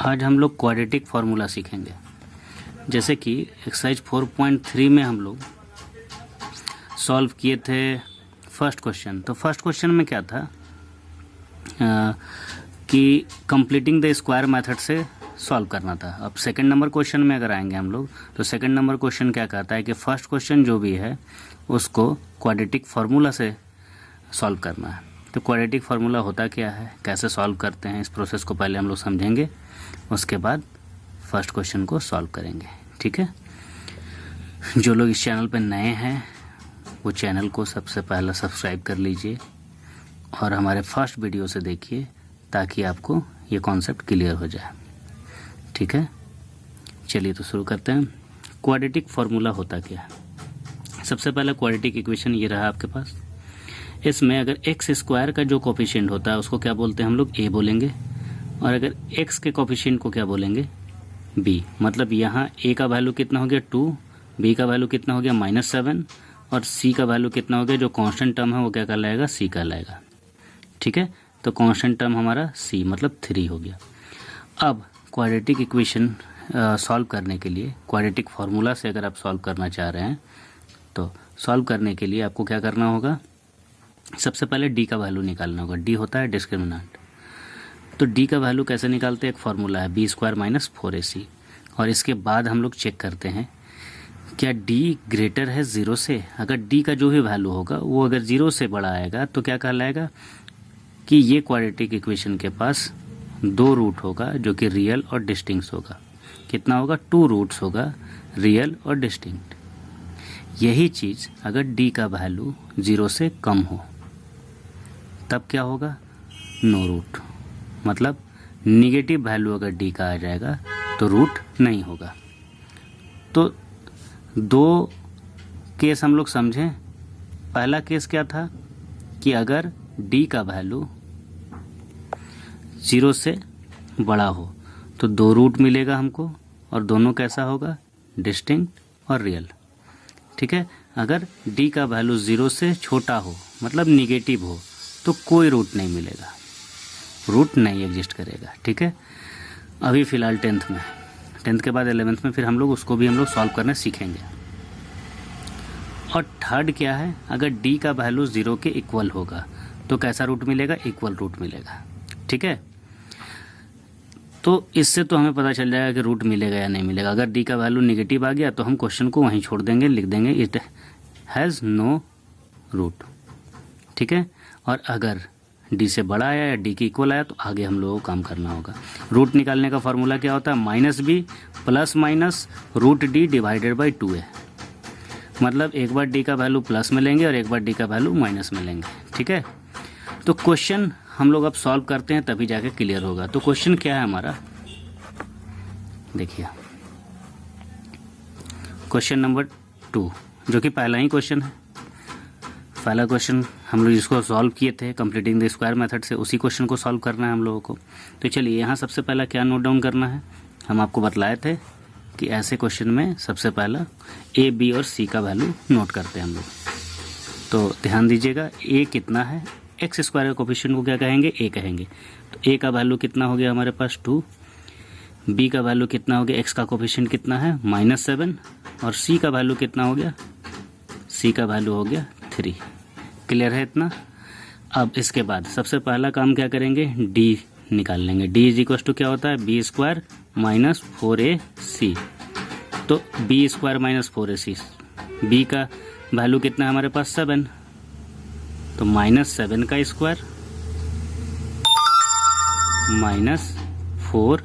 आज हम लोग क्वाड्रेटिक फार्मूला सीखेंगे। जैसे कि एक्सरसाइज 4.3 में हम लोग सॉल्व किए थे फर्स्ट क्वेश्चन। तो फर्स्ट क्वेश्चन में क्या था कि कंप्लीटिंग द स्क्वायर मेथड से सॉल्व करना था। अब सेकंड नंबर क्वेश्चन में अगर आएंगे हम लोग तो सेकंड नंबर क्वेश्चन क्या कहता है कि फर्स्ट क्वेश्चन जो भी है उसको क्वाड्रेटिक फार्मूला से सॉल्व करना है। तो क्वाड्रेटिक फार्मूला होता क्या है, कैसे सॉल्व करते हैं, इस प्रोसेस को पहले हम लोग समझेंगे, उसके बाद फर्स्ट क्वेश्चन को सॉल्व करेंगे। ठीक है, जो लोग इस चैनल पर नए हैं वो चैनल को सबसे पहले सब्सक्राइब कर लीजिए और हमारे फर्स्ट वीडियो से देखिए ताकि आपको ये कॉन्सेप्ट क्लियर हो जाए। ठीक है, चलिए तो शुरू करते हैं। क्वाड्रेटिक फार्मूला होता क्या है। सबसे पहला क्वाड्रेटिक इक्वेशन ये रहा आपके पास। इसमें अगर एक्स स्क्वायर का जो कोफिशिएंट होता है उसको क्या बोलते हैं हम लोग, ए बोलेंगे, और अगर एक्स के कोफिशिएंट को क्या बोलेंगे, बी। मतलब यहाँ ए का वैल्यू कितना हो गया 2, बी का वैल्यू कितना हो गया -7 और सी का वैल्यू कितना हो गया, जो कांस्टेंट टर्म है वो क्या कहलाएगा, सी कहलाएगा। ठीक है, तो कांस्टेंट टर्म हमारा सी मतलब 3 हो गया। अब क्वाड्रेटिक इक्वेशन सॉल्व करने के लिए क्वाड्रेटिक फार्मूला से अगर आप सॉल्व करना चाह रहे हैं तो सॉल्व करने के लिए आपको क्या करना होगा, सबसे पहले डी का वैल्यू निकालना होगा। डी होता है डिस्क्रिमिनेंट। तो डी का वैल्यू कैसे निकालते हैं, एक फार्मूला है b² - 4ac। और इसके बाद हम लोग चेक करते हैं क्या डी ग्रेटर है 0 से। अगर डी का जो भी वैल्यू होगा वो अगर 0 से बड़ा आएगा तो क्या कहलाएगा कि ये क्वाड्रेटिक इक्वेशन के पास 2 रूट होगा जो कि रियल और डिस्टिंक्ट होगा। कितना होगा, 2 रूट्स होगा, रियल और डिस्टिंक्ट। यही चीज़ अगर डी का वैल्यू 0 से कम हो तब क्या होगा, नो रूट। मतलब निगेटिव वैल्यू अगर डी का आ जाएगा तो रूट नहीं होगा। तो 2 केस हम लोग समझें। पहला केस क्या था कि अगर डी का वैल्यू 0 से बड़ा हो तो 2 रूट मिलेगा हमको और दोनों कैसा होगा, डिस्टिंक्ट और रियल। ठीक है, अगर डी का वैल्यू 0 से छोटा हो मतलब निगेटिव हो तो कोई रूट नहीं मिलेगा, रूट नहीं एग्जिस्ट करेगा। ठीक है, अभी फ़िलहाल 10th के बाद 11th में फिर हम लोग उसको भी हम लोग सॉल्व करना सीखेंगे। और थर्ड क्या है, अगर डी का वैल्यू 0 के इक्वल होगा तो कैसा रूट मिलेगा, इक्वल रूट मिलेगा। ठीक है, तो इससे तो हमें पता चल जाएगा कि रूट मिलेगा या नहीं मिलेगा। अगर डी का वैल्यू निगेटिव आ गया तो हम क्वेश्चन को वहीं छोड़ देंगे, लिख देंगे इट हैज़ नो रूट। ठीक है, और अगर डी से बड़ा आया या डी के इक्वल आया तो आगे हम लोगों को काम करना होगा। रूट निकालने का फॉर्मूला क्या होता है, -b ± √d / 2a। मतलब एक बार डी का वैल्यू प्लस में लेंगे और एक बार डी का वैल्यू माइनस में लेंगे। ठीक है, तो क्वेश्चन हम लोग अब सॉल्व करते हैं तभी जाके क्लियर होगा। तो क्वेश्चन क्या है हमारा, देखिए क्वेश्चन नंबर 2 जो कि पहला ही क्वेश्चन है। पहला क्वेश्चन हम लोग जिसको सॉल्व किए थे कंप्लीटिंग द स्क्वायर मेथड से, उसी क्वेश्चन को सॉल्व करना है हम लोगों को। तो चलिए यहाँ सबसे पहला क्या नोट डाउन करना है, हम आपको बतलाए थे कि ऐसे क्वेश्चन में सबसे पहला ए, बी और सी का वैल्यू नोट करते हैं हम लोग। तो ध्यान दीजिएगा, ए कितना है, एक्स स्क्वायर के कोफिशिएंट को क्या कहेंगे, ए कहेंगे। तो ए का वैल्यू कितना हो गया हमारे पास 2, बी का वैल्यू कितना हो गया, एक्स का कोफिशिएंट कितना है -7 और सी का वैल्यू कितना हो गया, सी का वैल्यू हो गया 3। क्लियर है इतना। अब इसके बाद सबसे पहला काम क्या करेंगे, डी निकाल लेंगे। डी = क्या होता है, b² - 4ac। तो b² - 4ac, b का वैल्यू कितना है हमारे पास 7, तो -7 का स्क्वायर -4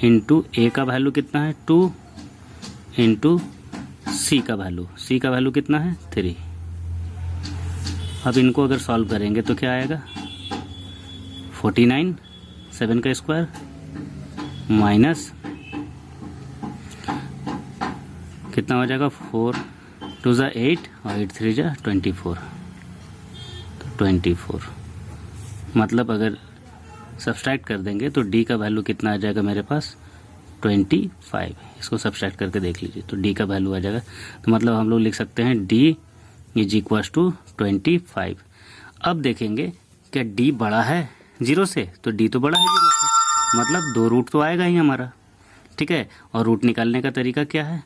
इंटू ए का वैल्यू कितना है 2 इंटू सी का वैल्यू कितना है 3। अब इनको अगर सॉल्व करेंगे तो क्या आएगा, 49, 7 का स्क्वायर माइनस कितना हो जाएगा, 4 2 × 8 और 8 3 × 24, तो 24। मतलब अगर सब्सट्रैक्ट कर देंगे तो डी का वैल्यू कितना आ जाएगा मेरे पास 25। इसको सब्सट्रैक्ट करके देख लीजिए तो डी का वैल्यू आ जाएगा। तो मतलब हम लोग लिख सकते हैं डी = 25। अब देखेंगे क्या डी बड़ा है 0 से, तो डी तो बड़ा है 0 से, मतलब 2 रूट तो आएगा ही हमारा, ठीक है। और रूट निकालने का तरीका क्या है,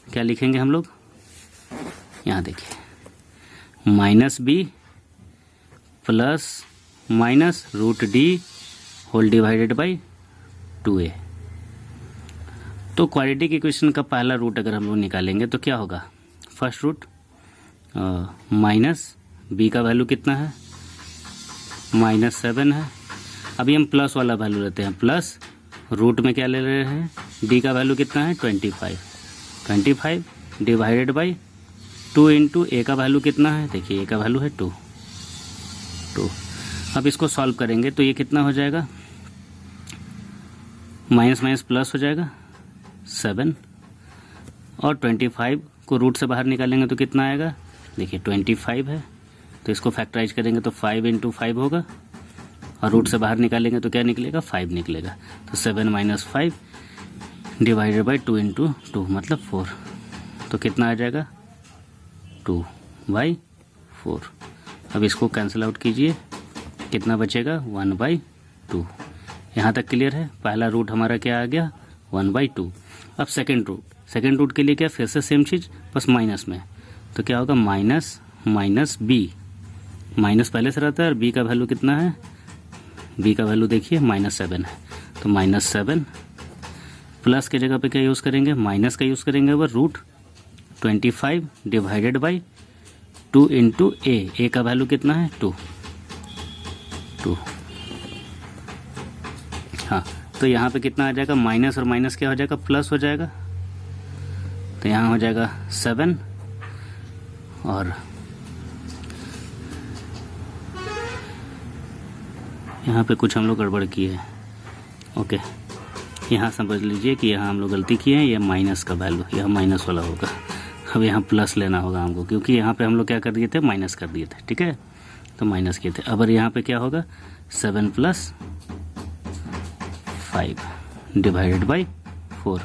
क्या लिखेंगे हम लोग, यहाँ देखिए -b plus minus root D whole divided by 2a। तो क्वाड्रेटिक इक्वेशन का पहला रूट अगर हम लोग निकालेंगे तो क्या होगा, फर्स्ट रूट माइनस b का वैल्यू कितना है, -7 है। अभी हम प्लस वाला वैल्यू लेते हैं, प्लस रूट में क्या ले रहे हैं, d का वैल्यू कितना है 25 डिवाइडेड बाई 2 इंटू a का वैल्यू कितना है, देखिए a का वैल्यू है 2। अब इसको सॉल्व करेंगे तो ये कितना हो जाएगा, माइनस माइनस प्लस हो जाएगा 7, और 25 को रूट से बाहर निकालेंगे तो कितना आएगा, देखिए 25 है, तो इसको फैक्टराइज करेंगे तो 5 इंटू 5 होगा, और रूट से बाहर निकालेंगे तो क्या निकलेगा, 5 निकलेगा। तो 7 माइनस 5 डिवाइडेड बाई 2 इंटू 2 मतलब 4, तो कितना आ जाएगा 2/4। अब इसको कैंसिल आउट कीजिए, कितना बचेगा 1/2। यहाँ तक क्लियर है, पहला रूट हमारा क्या आ गया 1/2। अब सेकेंड रूट के लिए क्या, फिर से सेम चीज़ बस माइनस में, तो क्या होगा माइनस बी, माइनस पहले से रहता है और बी का वैल्यू कितना है, बी का वैल्यू देखिए -7 है, तो -7 प्लस के जगह पे क्या यूज़ करेंगे, माइनस का यूज़ करेंगे, वो रूट 25 डिवाइडेड बाई 2 इंटू ए का वैल्यू कितना है 2। हाँ, तो यहाँ पे कितना आ जाएगा, माइनस और माइनस क्या हो जाएगा, प्लस हो जाएगा, तो यहाँ हो जाएगा 7, और यहाँ पे कुछ हम लोग गड़बड़ किए हैं, ओके, यहाँ समझ लीजिए कि यहाँ हम लोग गलती किए हैं, ये माइनस का वैल्यू, यह माइनस वाला होगा, अब यहाँ प्लस लेना होगा हमको, क्योंकि यहाँ पे हम लोग क्या कर दिए थे, माइनस कर दिए थे, ठीक है, तो माइनस किए थे। अब यहाँ पे क्या होगा, 7 + 5 डिवाइडेड बाई 4,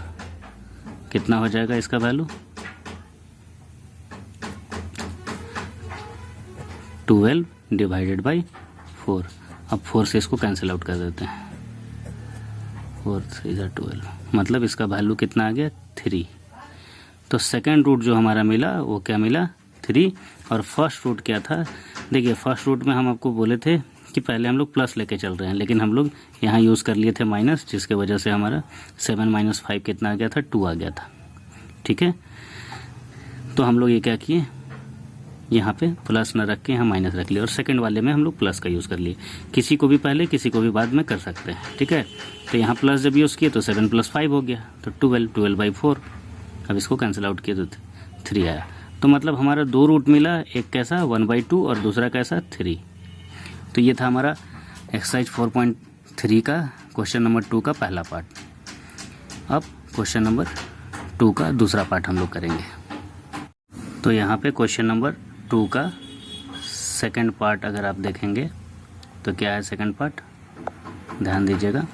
कितना हो जाएगा इसका वैल्यू 12 डिवाइडेड बाई 4। अब 4 से इसको कैंसिल आउट कर देते हैं, 4 3 12, मतलब इसका वैल्यू कितना आ गया 3। तो सेकेंड रूट जो हमारा मिला वो क्या मिला 3, और फर्स्ट रूट क्या था, देखिए फर्स्ट रूट में हम आपको बोले थे कि पहले हम लोग प्लस लेके चल रहे हैं, लेकिन हम लोग यहाँ यूज़ कर लिए थे माइनस, जिसके वजह से हमारा 7 - 5 कितना आ गया था 2 आ गया था, ठीक है। तो हम लोग ये क्या किए, यहाँ पे प्लस न रख के यहाँ माइनस रख लिए, और सेकंड वाले में हम लोग प्लस का यूज़ कर लिए, किसी को भी पहले किसी को भी बाद में कर सकते हैं, ठीक है। तो यहाँ प्लस जब यूज़ किए तो 7 + 5 हो गया, तो 12/4। अब इसको कैंसिल आउट किए तो 3 आया। तो मतलब हमारा 2 रूट मिला, एक कैसा 1/2 और दूसरा कैसा 3। तो ये था हमारा एक्सरसाइज 4.3 का क्वेश्चन नंबर 2 का पहला पार्ट। अब क्वेश्चन नंबर 2 का दूसरा पार्ट हम लोग करेंगे। तो यहाँ पे क्वेश्चन नंबर 2 का सेकंड पार्ट अगर आप देखेंगे तो क्या है सेकंड पार्ट, ध्यान दीजिएगा,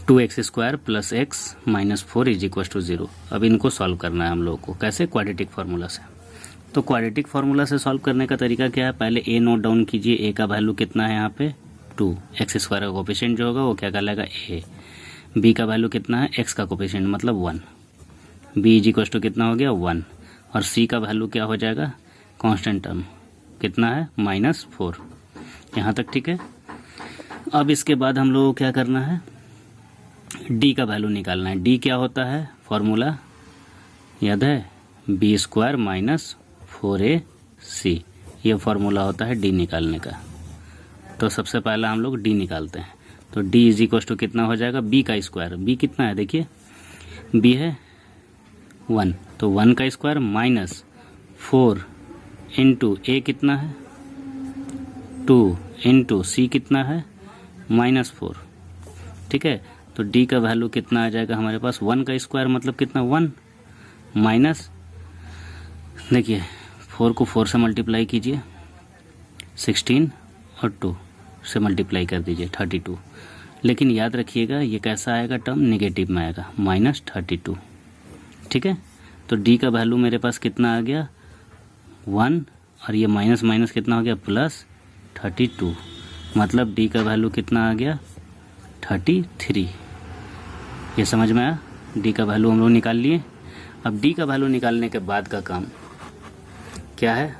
2x² + x - 4 = 0। अब इनको सॉल्व करना है हम लोग को, कैसे, क्वाड्रेटिक फार्मूला से। तो क्वाड्रेटिक फार्मूला से सॉल्व करने का तरीका क्या है, पहले a नोट डाउन कीजिए, a का वैल्यू कितना है यहाँ पे 2, x² का कोफिशिएंट जो होगा वो क्या कहलाएगा a, b का वैल्यू कितना है x का कोफिशिएंट मतलब 1, b = कितना हो गया 1, और c का वैल्यू क्या हो जाएगा, कांस्टेंट टर्म कितना है -4। यहाँ तक ठीक है। अब इसके बाद हम लोग को क्या करना है, d का वैल्यू निकालना है। d क्या होता है, फॉर्मूला याद है, b² - 4ac, ये फॉर्मूला होता है d निकालने का। तो सबसे पहला हम लोग d निकालते हैं, तो d = कितना हो जाएगा, b का स्क्वायर, b कितना है देखिए, b है 1, तो 1 का स्क्वायर -4 इंटू a कितना है 2 इंटू c कितना है -4, ठीक है। तो d का वैल्यू कितना आ जाएगा हमारे पास, 1 का स्क्वायर मतलब कितना 1, माइनस देखिए 4 को 4 से मल्टीप्लाई कीजिए, 16 और 2 से मल्टीप्लाई कर दीजिए 32, लेकिन याद रखिएगा ये कैसा आएगा टर्म, नेगेटिव में आएगा -32, ठीक है। तो d का वैल्यू मेरे पास कितना आ गया 1, और ये माइनस माइनस कितना हो गया +32, मतलब डी का वैल्यू कितना आ गया 33। ये समझ में आया? डी का वैल्यू हम लोग निकाल लिए। अब डी का वैल्यू निकालने के बाद का काम क्या है?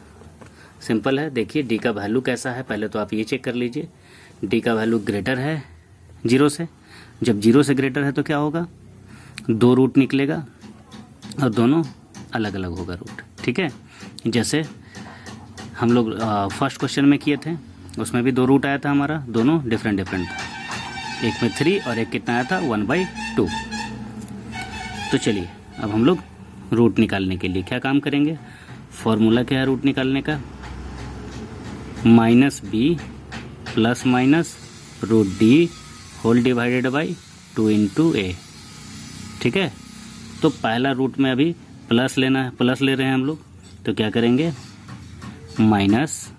सिंपल है। देखिए डी का वैल्यू कैसा है, पहले तो आप ये चेक कर लीजिए। डी का वैल्यू ग्रेटर है 0 से। जब 0 से ग्रेटर है तो क्या होगा? 2 रूट निकलेगा और दोनों अलग अलग होगा रूट। ठीक है, जैसे हम लोग फर्स्ट क्वेश्चन में किए थे, उसमें भी 2 रूट आया था हमारा, दोनों डिफरेंट डिफरेंट था। एक में 3 और एक कितना आया था 1/2। तो चलिए अब हम लोग रूट निकालने के लिए क्या काम करेंगे? फॉर्मूला क्या है रूट निकालने का? -b plus minus √d whole divided by 2 × a। ठीक है, तो पहला रूट में अभी प्लस लेना है, प्लस ले रहे हैं हम लोग, तो क्या करेंगे? माइनस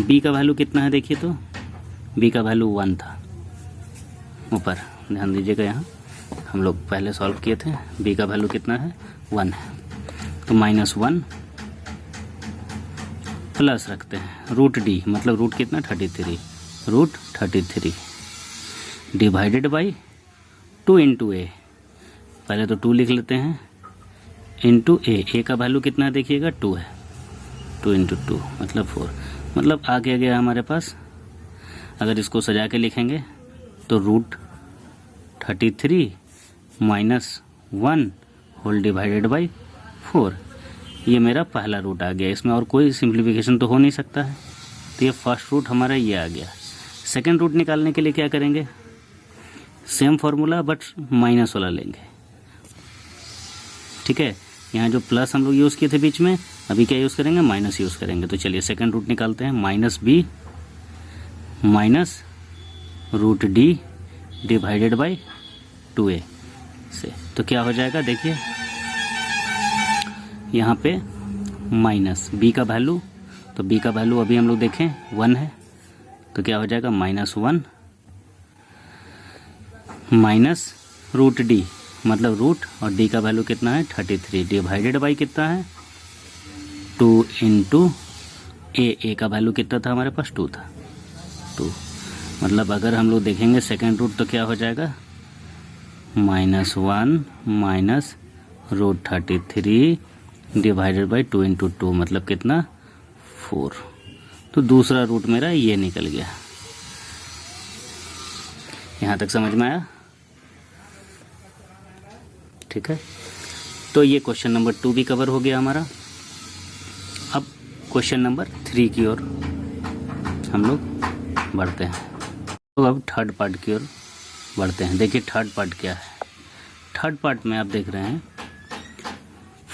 b का वैल्यू कितना है देखिए, तो b का वैल्यू 1 था ऊपर, ध्यान दीजिएगा, यहाँ हम लोग पहले सॉल्व किए थे। b का वैल्यू कितना है? 1 है, तो -1 प्लस रखते हैं √d, मतलब रूट कितना 33, √33 डिवाइडेड बाई 2 × a। पहले तो 2 लिख लेते हैं, इंटू a का वैल्यू कितना है देखिएगा 2 है, 2 × 2 मतलब 4, मतलब आ गया हमारे पास। अगर इसको सजा के लिखेंगे तो √33 -1 होल डिवाइडेड बाई 4, ये मेरा पहला रूट आ गया। इसमें और कोई सिंप्लीफिकेशन तो हो नहीं सकता है, तो ये फर्स्ट रूट हमारा ये आ गया। सेकंड रूट निकालने के लिए क्या करेंगे? सेम फार्मूला बट माइनस वाला लेंगे। ठीक है, यहाँ जो प्लस हम लोग यूज़ किए थे बीच में, अभी क्या यूज़ करेंगे? माइनस यूज़ करेंगे। तो चलिए सेकंड रूट निकालते हैं। -b minus √d divided by 2a से, तो क्या हो जाएगा देखिए, यहाँ पे माइनस b का वैल्यू, तो b का वैल्यू अभी हम लोग देखें 1 है, तो क्या हो जाएगा? -1 माइनस √d, मतलब रूट, और d का वैल्यू कितना है 33 डिवाइडेड बाई कितना है 2 × a का वैल्यू कितना था हमारे पास? 2 था, 2, मतलब अगर हम लोग देखेंगे सेकेंड रूट तो क्या हो जाएगा? -1 माइनस √33 डिवाइडेड बाई 2 × 2, मतलब कितना 4। तो दूसरा रूट मेरा ये निकल गया। यहाँ तक समझ में आया? ठीक है, तो ये क्वेश्चन नंबर 2 भी कवर हो गया हमारा। अब क्वेश्चन नंबर 3 की ओर हम लोग बढ़ते हैं। तो अब थर्ड पार्ट की ओर बढ़ते हैं। देखिए थर्ड पार्ट क्या है। थर्ड पार्ट में आप देख रहे हैं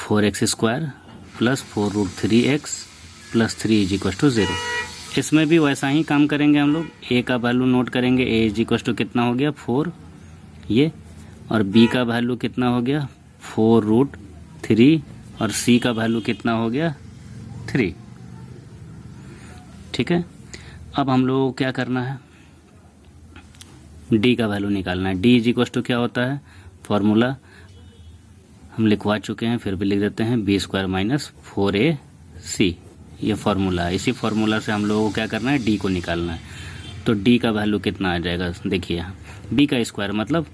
4x² प्लस 4√3x प्लस 3 = 0। इसमें भी वैसा ही काम करेंगे हम लोग। a का वैल्यू नोट करेंगे, a = कितना हो गया 4 ये, और b का वैल्यू कितना हो गया 4√3, और c का वैल्यू कितना हो गया 3। ठीक है, अब हम लोग को क्या करना है? d का वैल्यू निकालना है। d = क्या होता है? फॉर्मूला हम लिखवा चुके हैं, फिर भी लिख देते हैं, b² - 4ac, ये फार्मूला है। इसी फार्मूला से हम लोगों को क्या करना है? d को निकालना है। तो d का वैल्यू कितना आ जाएगा देखिए यहाँ, b का स्क्वायर मतलब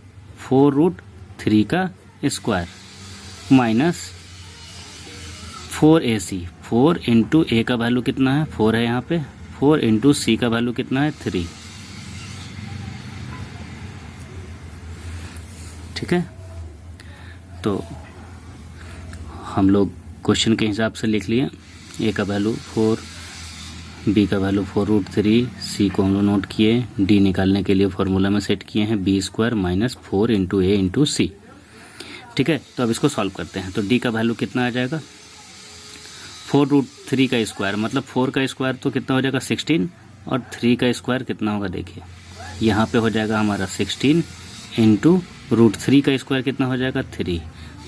4√3 का स्क्वायर माइनस 4ac, 4 × a का वैल्यू कितना है 4 है यहाँ पे, 4 × c का वैल्यू कितना है 3। ठीक है, तो हम लोग क्वेश्चन के हिसाब से लिख लिए। a का वैल्यू 4, b का वैल्यू 4√3, c को हम लोग नोट किए, d निकालने के लिए फॉर्मूला में सेट किए हैं b² - 4 × a × c। ठीक है, तो अब इसको सॉल्व करते हैं। तो d का वैल्यू कितना आ जाएगा 4√3 का स्क्वायर, मतलब 4 का स्क्वायर तो कितना हो जाएगा 16, और 3 का स्क्वायर कितना होगा देखिए, यहाँ पे हो जाएगा हमारा 16 × √3 का स्क्वायर कितना हो जाएगा 3,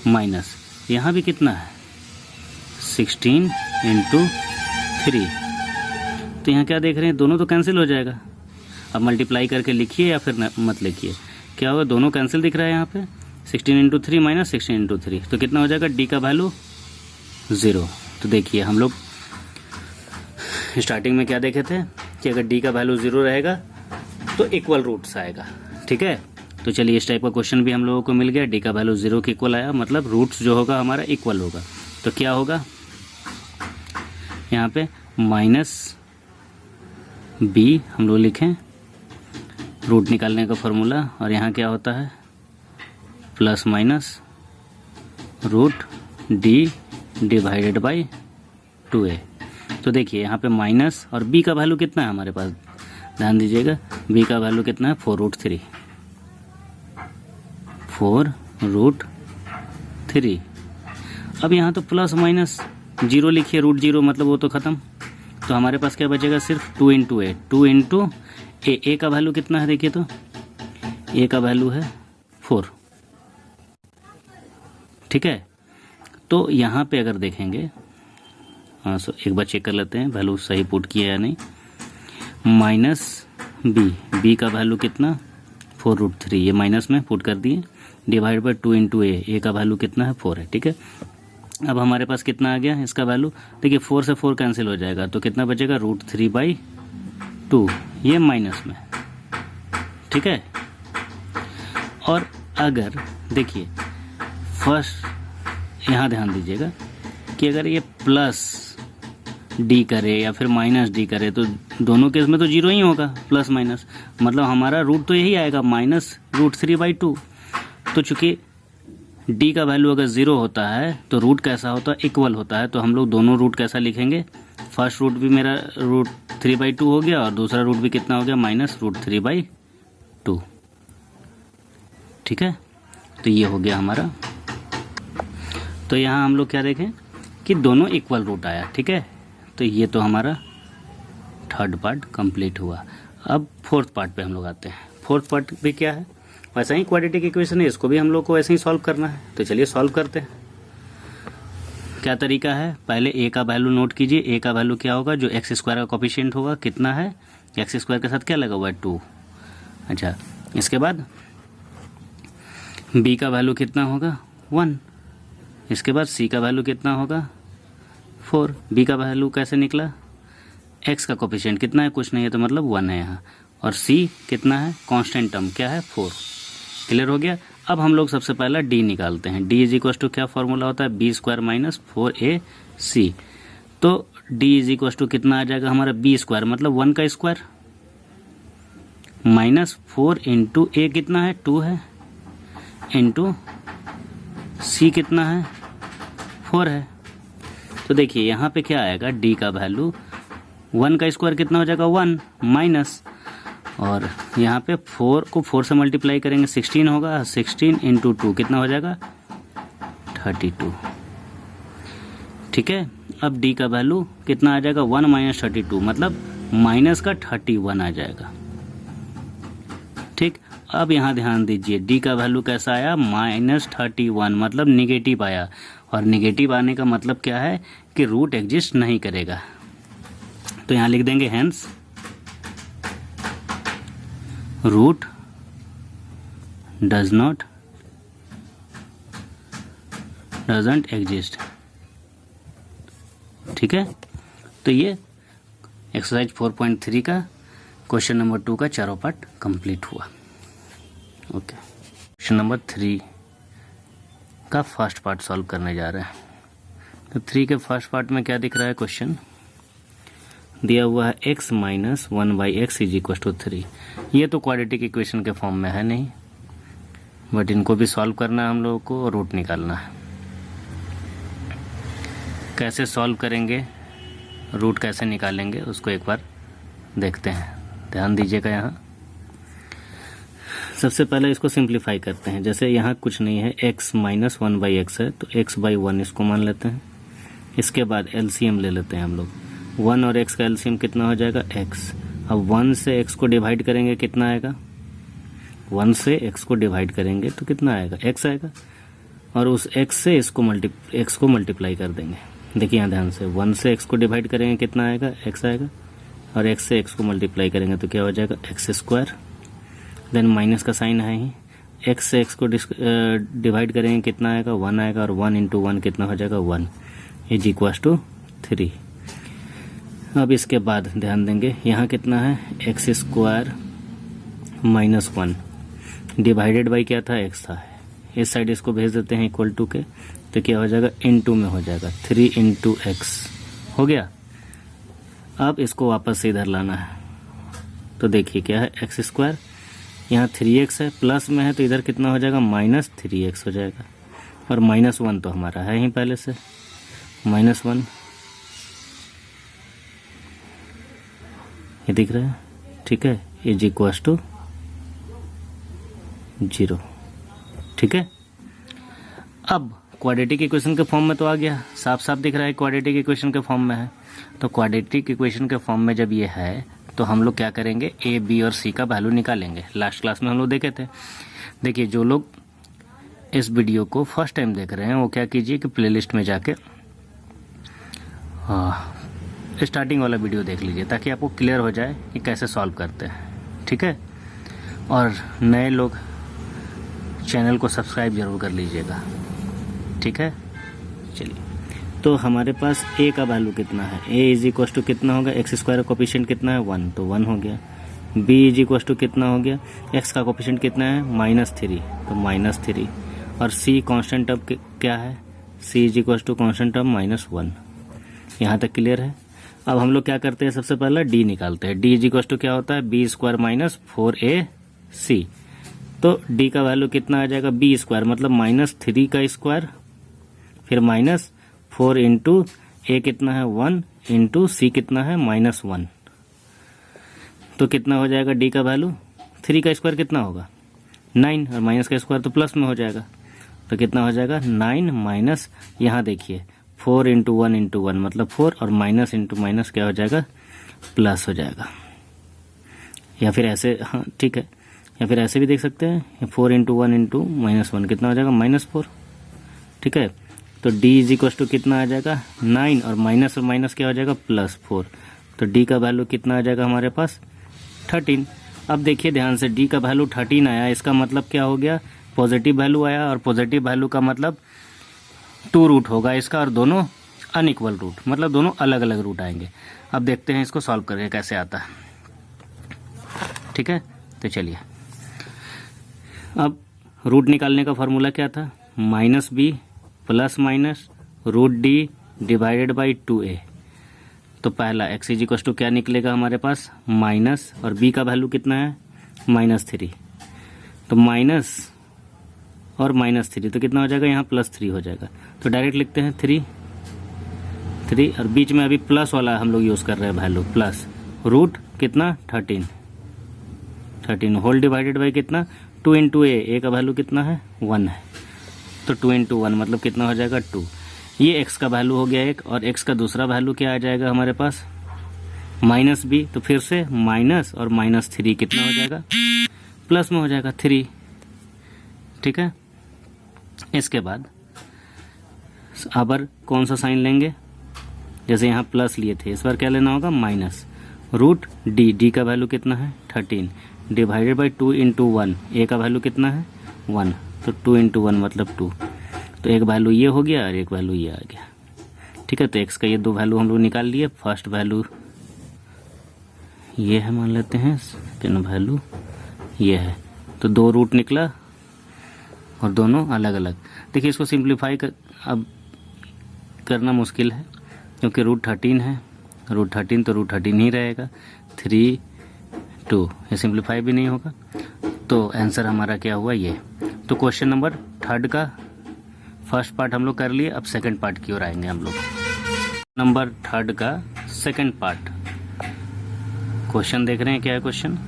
माइनस यहाँ भी कितना है 16 × 3। तो यहाँ क्या देख रहे हैं, दोनों तो कैंसिल हो जाएगा। अब मल्टीप्लाई करके लिखिए या फिर मत लिखिए, क्या होगा, दोनों कैंसिल दिख रहा है यहाँ पे। 16 × 3 माइनस 16 × 3, तो कितना हो जाएगा d का वैल्यू 0। तो देखिए हम लोग स्टार्टिंग में क्या देखे थे, कि अगर डी का वैल्यू 0 रहेगा तो इक्वल रूट्स आएगा। ठीक है, तो चलिए इस टाइप का क्वेश्चन भी हम लोगों को मिल गया। डी का वैल्यू 0 के इक्वल आया, मतलब रूट्स जो होगा हमारा इक्वल होगा। तो क्या होगा यहाँ पे माइनस बी हम लोग लिखें रूट निकालने का फॉर्मूला, और यहाँ क्या होता है plus minus root D divided by 2a। तो देखिए यहाँ पे माइनस और b का वैल्यू कितना है हमारे पास, ध्यान दीजिएगा b का वैल्यू कितना है 4√3, 4√3। अब यहाँ तो प्लस माइनस 0 लिखिए, √0 मतलब वो तो ख़त्म। तो हमारे पास क्या बचेगा सिर्फ 2 इंटू ए, 2 इंटू ए का वैल्यू कितना है देखिए, तो ए का वैल्यू है 4। ठीक है, तो यहाँ पे अगर देखेंगे, हाँ सो एक बार चेक कर लेते हैं वैल्यू सही पुट किया या नहीं। माइनस बी का वैल्यू कितना 4√3, ये माइनस में पुट कर दिए, डिवाइड बाई 2 इंटू ए का वैल्यू कितना है 4 है। ठीक है, अब हमारे पास कितना आ गया इसका वैल्यू, देखिए 4 से 4 कैंसिल हो जाएगा, तो कितना बचेगा √3/2, ये माइनस में। ठीक है, और अगर देखिए फर्स्ट यहाँ ध्यान दीजिएगा कि अगर ये प्लस डी करे या फिर माइनस डी करे तो दोनों केस में तो 0 ही होगा, प्लस माइनस मतलब हमारा रूट तो यही आएगा -√3/2। तो चूंकि डी का वैल्यू अगर 0 होता है तो रूट कैसा होता है, इक्वल होता है। तो हम लोग दोनों रूट कैसा लिखेंगे, फर्स्ट रूट भी मेरा √3/2 हो गया और दूसरा रूट भी कितना हो गया -√3/2। ठीक है, तो ये हो गया हमारा। तो यहाँ हम लोग क्या देखें कि दोनों इक्वल रूट आया। ठीक है, तो ये तो हमारा थर्ड पार्ट कंप्लीट हुआ। अब फोर्थ पार्ट पे हम लोग आते हैं। फोर्थ पार्ट भी क्या है, वैसा ही क्वाड्रेटिक इक्वेशन है, इसको भी हम लोग को ऐसे ही सॉल्व करना है। तो चलिए सॉल्व करते हैं। क्या तरीका है, पहले ए का वैल्यू नोट कीजिए। ए का वैल्यू क्या होगा, जो x² का कोफिशिएंट होगा कितना है, x² के साथ क्या लगा हुआ है 2। अच्छा, इसके बाद b का वैल्यू कितना होगा 1, इसके बाद c का वैल्यू कितना होगा 4। b का वैल्यू कैसे निकला, x का कोफिशिएंट कितना है, कुछ नहीं है तो मतलब 1 है यहाँ, और c कितना है कांस्टेंट टर्म क्या है 4। क्लियर हो गया। अब हम लोग सबसे पहला d निकालते हैं। d इज इक्वल टू क्या फॉर्मूला होता है, b² माइनस 4ac। तो d इज इक्वल टू कितना आ जाएगा हमारा b² मतलब 1 का स्क्वायर माइनस 4 इंटू a कितना है 2 है, इंटू c कितना है 4 है। तो देखिए यहाँ पे क्या आएगा, d का वैल्यू 1 का स्क्वायर कितना हो जाएगा 1 माइनस, और यहाँ पे 4 को 4 से मल्टीप्लाई करेंगे 16 होगा, 16 इंटू 2 कितना हो जाएगा 32। ठीक है, अब d का वैल्यू कितना आ जाएगा 1 माइनस 32 मतलब माइनस का 31 आ जाएगा। ठीक, अब यहाँ ध्यान दीजिए d का वैल्यू कैसा आया -31 मतलब निगेटिव आया, और निगेटिव आने का मतलब क्या है कि रूट एग्जिस्ट नहीं करेगा। तो यहाँ लिख देंगे हेंस रूट डजंट एग्जिस्ट। ठीक है, तो ये एक्सरसाइज 4.3 का क्वेश्चन नंबर 2 का चारों पार्ट कंप्लीट हुआ। ओके, क्वेश्चन नंबर 3 का फर्स्ट पार्ट सॉल्व करने जा रहे हैं। तो 3 के फर्स्ट पार्ट में क्या दिख रहा है, क्वेश्चन दिया हुआ है x minus 1/x is equal to 3। ये तो क्वाड्रेटिक इक्वेशन के फॉर्म में है नहीं, बट इनको भी सॉल्व करना है हम लोगों को और रूट निकालना है। कैसे सॉल्व करेंगे, रूट कैसे निकालेंगे उसको एक बार देखते हैं। ध्यान दीजिएगा, यहाँ सबसे पहले इसको सिंप्लीफाई करते हैं। जैसे यहाँ कुछ नहीं है, x माइनस 1/x है तो x/1 इसको मान लेते हैं। इसके बाद एलसीएम ले लेते हैं हम लोग, 1 और x का एलसीएम कितना हो जाएगा x। अब 1 से x को डिवाइड करेंगे कितना आएगा, 1 से x को डिवाइड करेंगे तो कितना आएगा x आएगा, और उस x से x को मल्टीप्लाई कर देंगे। देखिए यहाँ ध्यान से, 1 से x को डिवाइड करेंगे कितना आएगा x आएगा, और x से x को मल्टीप्लाई करेंगे तो क्या हो जाएगा x²। देन माइनस का साइन है ही, x से x को डिवाइड करेंगे कितना आएगा 1 आएगा, और 1 इंटू 1 कितना हो जाएगा 1 इज इक्वल टू 3। अब इसके बाद ध्यान देंगे यहाँ कितना है, x square minus 1 divided by क्या था, एक्स था। इस साइड इसको भेज देते हैं इक्वल टू के, तो क्या हो जाएगा, इनटू में हो जाएगा 3 इंटू एक्स हो गया। अब इसको वापस से इधर लाना है, तो देखिए क्या है, एक्स स्क्वायर, यहाँ 3x है, प्लस में है तो इधर कितना हो जाएगा, माइनस 3x हो जाएगा। और माइनस 1 तो हमारा है ही पहले से, माइनस 1 ये दिख रहा है, ठीक है, इज इक्वल्स टू 0, ठीक है। अब क्वाड्रेटिक इक्वेशन के फॉर्म में तो आ गया, साफ साफ दिख रहा है क्वाड्रेटिक इक्वेशन के फॉर्म में है। तो क्वाड्रेटिक इक्वेशन के फॉर्म में जब ये है तो हम लोग क्या करेंगे, ए बी और सी का वैल्यू निकालेंगे। लास्ट क्लास में हम लोग देखे थे। देखिए जो लोग इस वीडियो को फर्स्ट टाइम देख रहे हैं वो क्या कीजिए कि प्लेलिस्ट में जाके स्टार्टिंग वाला वीडियो देख लीजिए, ताकि आपको क्लियर हो जाए कि कैसे सॉल्व करते हैं, ठीक है। और नए लोग चैनल को सब्सक्राइब जरूर कर लीजिएगा, ठीक है। चलिए, तो हमारे पास a का वैल्यू कितना है, a इज इक्वल टू कितना होगा, एक्स स्क्वायर का कोफिशिएंट कितना है, 1, तो 1 हो गया। b इज इक्वल टू कितना हो गया, x का कोफिशिएंट कितना है, -3, तो -3। और c कांस्टेंट टर्म क्या है, c is equal to constant term -1। यहाँ तक क्लियर है। अब हम लोग क्या करते हैं, सबसे पहले d निकालते हैं। d इज इक्वल टू क्या होता है, b स्क्वायर माइनस 4ac। तो d का वैल्यू कितना आ जाएगा, b स्क्वायर मतलब -3 का स्क्वायर, फिर -4 इंटू ए कितना है 1 इंटू सी कितना है -1। तो कितना हो जाएगा डी का वैल्यू, 3 का स्क्वायर कितना होगा 9, और माइनस का स्क्वायर तो प्लस में हो जाएगा। तो कितना हो जाएगा 9 माइनस, यहाँ देखिए 4 इंटू 1 इंटू 1 मतलब 4, और माइनस इंटू माइनस क्या हो जाएगा, प्लस हो जाएगा। या फिर ऐसे, हाँ ठीक है, या फिर ऐसे भी देख सकते हैं, 4 इंटू 1 इंटू -1 कितना हो जाएगा -4, ठीक है। तो d इज इक्वल टू कितना आ जाएगा 9, और माइनस क्या हो जाएगा +4। तो d का वैल्यू कितना आ जाएगा हमारे पास 13। अब देखिए ध्यान से, d का वैल्यू 13 आया, इसका मतलब क्या हो गया, पॉजिटिव वैल्यू आया, और पॉजिटिव वैल्यू का मतलब 2 रूट होगा इसका, और दोनों अनइक्वल रूट, मतलब दोनों अलग अलग रूट आएंगे। अब देखते हैं इसको सॉल्व करके कैसे आता है, ठीक है। तो चलिए, अब रूट निकालने का फॉर्मूला क्या था, -b plus minus √d divided by 2a। तो पहला x इज इक्वल टू क्या निकलेगा हमारे पास, माइनस, और b का वैल्यू कितना है -3, तो माइनस और -3, तो कितना हो जाएगा यहाँ +3 हो जाएगा। तो डायरेक्ट लिखते हैं 3, और बीच में अभी प्लस वाला हम लोग यूज़ कर रहे हैं वैल्यू, प्लस रूट कितना 13 होल डिवाइडेड बाई कितना 2 इंटू ए का वैल्यू कितना है 1 है, तो 2 इंटू 1 मतलब कितना हो जाएगा 2। ये x का वैल्यू हो गया एक, और x का दूसरा वैल्यू क्या आ जाएगा हमारे पास -b, तो फिर से माइनस और -3 कितना हो जाएगा, प्लस में हो जाएगा 3, ठीक है। इसके बाद अब कौन सा साइन लेंगे, जैसे यहाँ प्लस लिए थे, इस बार क्या लेना होगा -√d का वैल्यू कितना है 13 डिवाइडेड बाई 2 इंटू 1, a का वैल्यू कितना है 1, तो 2 इंटू 1 मतलब 2। तो एक वैल्यू ये हो गया और एक वैल्यू ये आ गया, ठीक है। तो x का ये 2 वैल्यू हम लोग निकाल लिए। फर्स्ट वैल्यू ये है, मान लेते हैं, सेकेंड वैल्यू ये है, तो 2 रूट निकला और दोनों अलग अलग। देखिए इसको सिंप्लीफाई अब करना मुश्किल है, क्योंकि √13 है, √13 तो √13 ही रहेगा, 3 2, ये सिंप्लीफाई भी नहीं होगा। तो आंसर हमारा क्या हुआ ये। तो क्वेश्चन नंबर 3 का फर्स्ट पार्ट हम लोग कर लिए, अब सेकंड पार्ट की ओर आएंगे हम लोग। नंबर 3 का सेकंड पार्ट, क्वेश्चन देख रहे हैं क्या है question,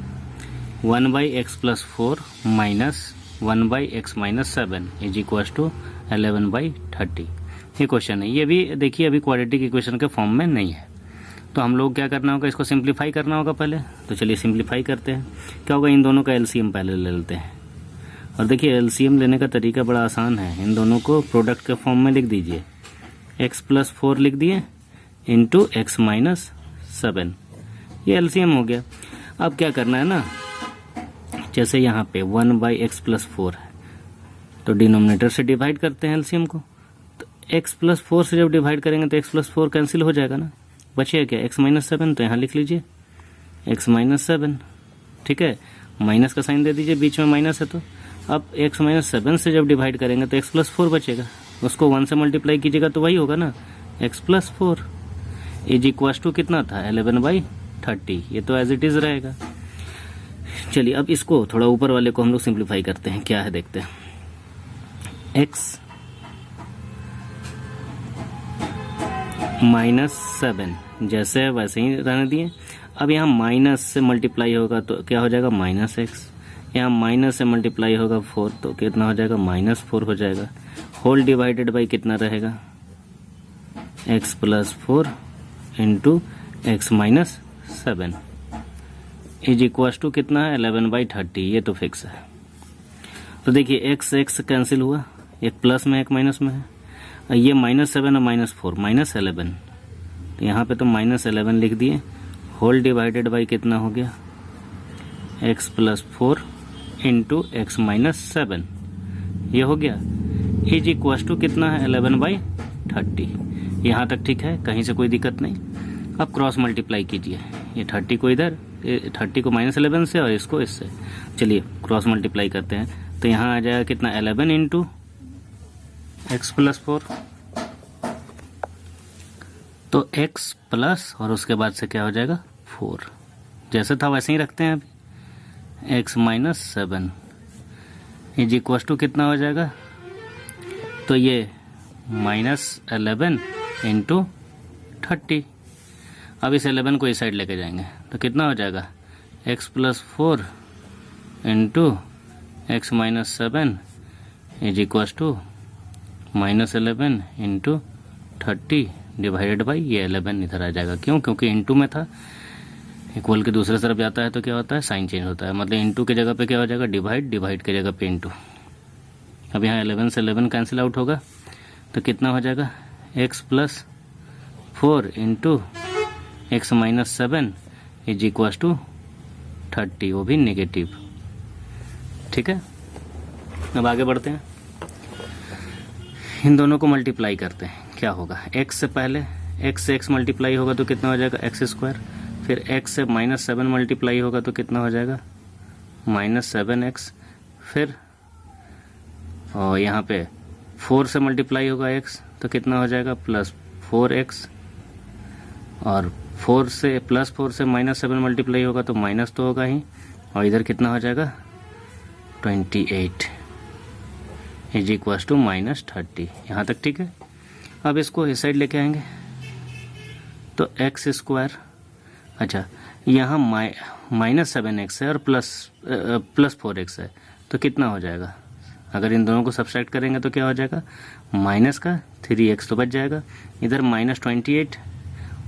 1/x + 4 minus 1/x - 7 is equal to 11/30। ये क्वेश्चन है, ये भी देखिए अभी क्वाड्रेटिक इक्वेशन के फॉर्म में नहीं है, तो हम लोग क्या करना होगा, इसको सिंप्लीफाई करना होगा पहले। तो चलिए सिंप्लीफाई करते हैं। क्या होगा, इन दोनों का एलसीएम पहले ले लेते हैं। और देखिए एलसीएम लेने का तरीका बड़ा आसान है, इन दोनों को प्रोडक्ट के फॉर्म में लिख दीजिए, x + 4 लिख दिए इंटू x - 7, ये एलसीएम हो गया। अब क्या करना है ना, जैसे यहाँ पे 1/x + 4 है, तो डिनोमिनेटर से डिवाइड करते हैं एलसीएम को। तो x + 4 से जब डिवाइड करेंगे तो x + 4 कैंसिल हो जाएगा ना, बचेगा क्या, x माइनस 7, तो यहाँ लिख लीजिए x माइनस 7, ठीक है, माइनस का साइन दे दीजिए, बीच में माइनस है तो अब x माइनस 7 से जब डिवाइड करेंगे तो x प्लस 4 बचेगा, उसको 1 से मल्टीप्लाई कीजिएगा तो वही होगा ना, x plus 4 is equals to कितना था 11/30, ये तो एज इट इज रहेगा। चलिए अब इसको थोड़ा ऊपर वाले को हम लोग सिंप्लीफाई करते हैं, क्या है देखते हैं। x माइनस 7 जैसे है वैसे ही रहने दिए। अब यहाँ माइनस से मल्टीप्लाई होगा तो क्या हो जाएगा -x, यहाँ माइनस से मल्टीप्लाई होगा 4 तो कितना हो जाएगा -4 हो जाएगा, होल डिवाइडेड बाई कितना रहेगा x plus 4 into x minus 7 is equals to कितना है 11/30, ये तो फिक्स है। तो देखिए x कैंसिल हुआ, एक प्लस में एक माइनस में है, ये -7 और -4 -11, तो यहाँ पे तो -11 लिख दिए, होल डिवाइडेड बाई कितना हो गया x plus 4 into x minus 7, ये हो गया इज इक्वस टू कितना है 11/30। यहाँ तक ठीक है, कहीं से कोई दिक्कत नहीं। अब क्रॉस मल्टीप्लाई कीजिए, ये 30 को इधर, 30 को -11 से और इसको इससे, चलिए क्रॉस मल्टीप्लाई करते हैं, तो यहाँ आ जाएगा कितना 11 इंटू x प्लस 4, तो x प्लस और उसके बाद से क्या हो जाएगा 4, जैसे था वैसे ही रखते हैं अभी, x minus 7 is equals to कितना हो जाएगा, तो ये -11 इंटू 30। अब इस 11 को इस साइड लेके जाएंगे तो कितना हो जाएगा x plus 4 into x minus 7 is equals to -11 into 30 divided by ये 11 इधर आ जाएगा, क्यों, क्योंकि इंटू में था, इक्वल के दूसरे तरफ जाता है तो क्या होता है साइन चेंज होता है, मतलब इंटू के जगह पे क्या हो जाएगा डिवाइड, डिवाइड के जगह पे इंटू। अब यहाँ 11 से 11 कैंसिल आउट होगा तो कितना हो जाएगा x plus 4 into x minus 7 is equals to 30, वो भी नेगेटिव, ठीक है। अब आगे बढ़ते हैं, इन दोनों को मल्टीप्लाई करते हैं, क्या होगा x से पहले x से x मल्टीप्लाई होगा तो कितना हो जाएगा x², फिर x से -7 मल्टीप्लाई होगा तो कितना हो जाएगा -7x, फिर और यहाँ पे 4 से मल्टीप्लाई होगा x तो कितना हो जाएगा +4x, और 4 से +4 से -7 मल्टीप्लाई होगा तो माइनस तो होगा ही, और इधर कितना हो जाएगा 28 इज इक्वस टू -30। यहाँ तक ठीक है। अब इसको इस साइड लेके आएंगे तो x², अच्छा यहाँ -7x है और +4x है तो कितना हो जाएगा, अगर इन दोनों को सब्सट्रैक्ट करेंगे तो क्या हो जाएगा माइनस का 3x तो बच जाएगा, इधर -28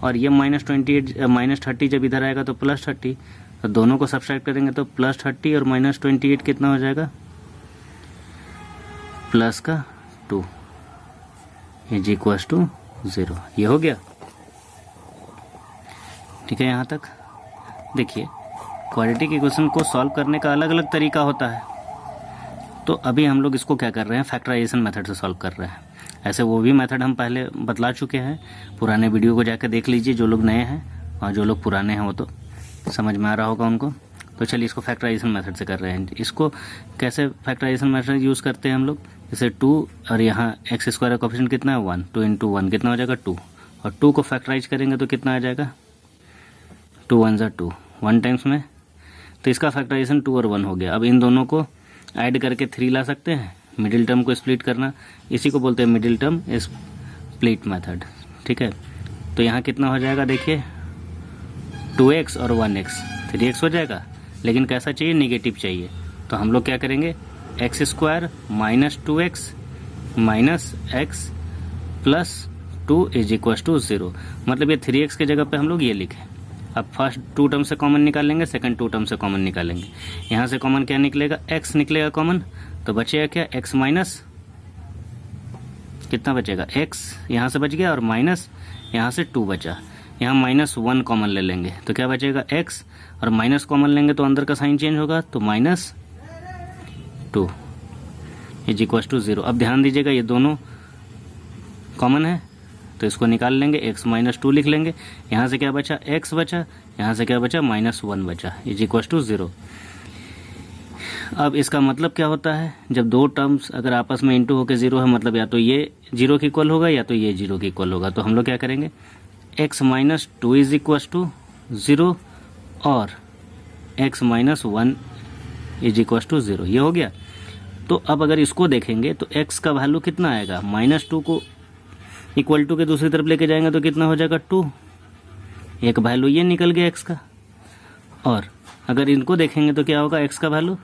और ये -30 जब इधर आएगा तो +30, तो दोनों को सब्सट्रैक्ट करेंगे तो +30 और -28 कितना हो जाएगा +2 इज इक्वस टू 0, ये हो गया, ठीक है। यहाँ तक देखिए क्वाड्रेटिक इक्वेशन को सॉल्व करने का अलग अलग तरीका होता है, तो अभी हम लोग इसको क्या कर रहे हैं फैक्टराइजेशन मेथड से सॉल्व कर रहे हैं। ऐसे वो भी मेथड हम पहले बतला चुके हैं, पुराने वीडियो को जाकर देख लीजिए जो लोग नए हैं, और जो लोग पुराने हैं वो तो समझ में आ रहा होगा उनको। तो चलिए इसको फैक्टराइजेशन मेथड से कर रहे हैं। इसको कैसे फैक्टराइजेशन मेथड यूज़ करते हैं हम लोग, जैसे 2 और यहाँ x² का कोएफिशिएंट कितना है 1, 2 इंटू 1 कितना हो जाएगा 2, और 2 को फैक्टराइज करेंगे तो कितना आ जाएगा 2 1 = 2, 1 टाइम्स में, तो इसका फैक्टराइजेशन 2 और 1 हो गया। अब इन दोनों को ऐड करके 3 ला सकते हैं, मिडिल टर्म को स्प्लिट करना, इसी को बोलते हैं मिडिल टर्म स्प्लिट मेथड, ठीक है। तो यहाँ कितना हो जाएगा देखिए 2x और 1x, 3x हो जाएगा, लेकिन कैसा चाहिए नेगेटिव चाहिए, तो हम लोग क्या करेंगे x² minus 2x minus x plus 2 is equals to 0, मतलब ये 3x के जगह पे हम लोग ये लिखें। अब फर्स्ट 2 टर्म से कॉमन निकालेंगे, सेकंड 2 टर्म से कॉमन निकालेंगे, यहाँ से कॉमन क्या निकलेगा x निकलेगा कॉमन, तो बचेगा क्या x माइनस कितना बचेगा x यहाँ से बच गया, और माइनस यहाँ से 2 बचा, यहाँ -1 कॉमन ले लेंगे तो क्या बचेगा x, और माइनस कॉमन लेंगे तो अंदर का साइन चेंज होगा तो -2 इज इक्वस टू 0। अब ध्यान दीजिएगा ये दोनों कॉमन है तो इसको निकाल लेंगे, x माइनस 2 लिख लेंगे। यहाँ से क्या बचा, x बचा, यहाँ से क्या बचा, -1 बचा, इज इक्वल टू 0। अब इसका मतलब क्या होता है, जब दो टर्म्स अगर आपस में इंटू होकर 0 है, मतलब या तो ये 0 के इक्वल होगा या तो ये 0 के इक्वल होगा। तो हम लोग क्या करेंगे, x minus 2 is equal to 0 और x minus 1 is equal to 0, ये हो गया। तो अब अगर इसको देखेंगे तो x का वैल्यू कितना आएगा, -2 को इक्वल टू के दूसरी तरफ लेके जाएंगे तो कितना हो जाएगा 2, एक वैल्यू ये निकल गया x का। और अगर इनको देखेंगे तो क्या होगा, x का वैल्यू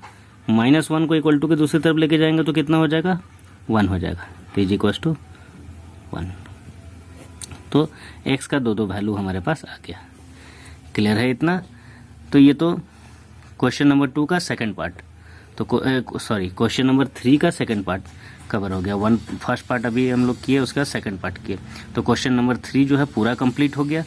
-1 को इक्वल टू के दूसरी तरफ लेके जाएंगे तो कितना हो जाएगा, 1 हो जाएगा, तो इज इक्वल टू 1। तो x का दो वैल्यू हमारे पास आ गया। क्लियर है इतना। तो ये तो क्वेश्चन नंबर 2 का सेकंड पार्ट, तो क्वेश्चन नंबर 3 का सेकंड पार्ट कवर हो गया। फर्स्ट पार्ट अभी हम लोग किए, उसका सेकंड पार्ट किए, तो क्वेश्चन नंबर 3 जो है पूरा कंप्लीट हो गया।